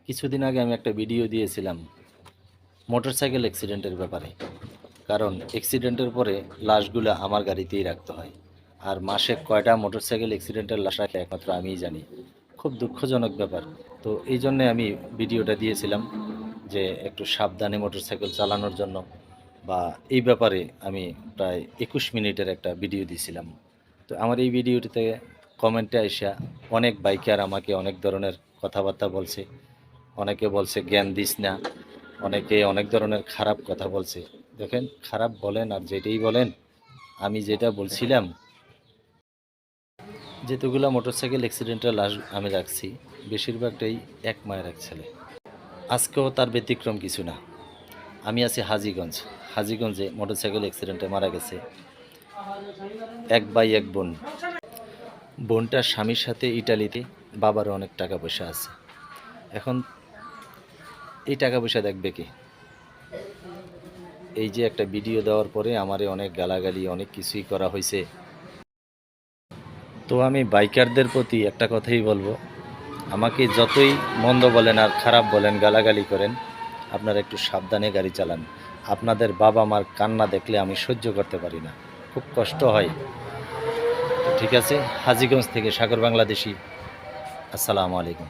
কিছুদিন আগে আমি একটা ভিডিও দিয়েছিলাম মোটরসাইকেল অ্যাক্সিডেন্টের ব্যাপারে। কারণ অ্যাক্সিডেন্টের পরে লাশগুলো আমার গাড়িতেই রাখতে হয়। আর মাসে কয়টা মোটরসাইকেল অ্যাক্সিডেন্টের লাশ রাখে একমাত্র আমিই জানি। খুব দুঃখজনক ব্যাপার। তো এই জন্যে আমি ভিডিওটা দিয়েছিলাম যে একটু সাবধানে মোটরসাইকেল চালানোর জন্য, বা এই ব্যাপারে আমি প্রায় 21 মিনিটের একটা ভিডিও দিয়েছিলাম। তো আমার এই ভিডিওটিতে কমেন্টে আইসা অনেক বাইকার আমাকে অনেক ধরনের কথাবার্তা বলছে। অনেকে বলছে জ্ঞান দিস না, অনেকে অনেক ধরনের খারাপ কথা বলছে। দেখেন, খারাপ বলেন আর যেটাই বলেন, আমি যেটা বলছিলাম, যেতগুলো মোটরসাইকেল অ্যাক্সিডেন্টের লাশ আমি রাখছি বেশিরভাগটাই এক মায়ের এক ছেলে। আজকেও তার ব্যতিক্রম কিছু না। আমি আছি হাজীগঞ্জ। হাজীগঞ্জে মোটরসাইকেল অ্যাক্সিডেন্টে মারা গেছে এক ভাই এক বোন। বোনটার স্বামীর সাথে ইটালিতে, বাবারও অনেক টাকা পয়সা আছে। এখন এই টাকা পয়সা দেখবে কি? এই যে একটা ভিডিও দেওয়ার পরে আমারে অনেক গালাগালি, অনেক কিছুই করা হয়েছে। তো আমি বাইকারদের প্রতি একটা কথাই বলবো, আমাকে যতই মন্দ বলেন আর খারাপ বলেন, গালাগালি করেন, আপনারা একটু সাবধানে গাড়ি চালান। আপনাদের বাবা মার কান্না দেখলে আমি সহ্য করতে পারি না, খুব কষ্ট হয়। তো ঠিক আছে, হাজীগঞ্জ থেকে সাগর বাংলাদেশি, আসসালামু আলাইকুম।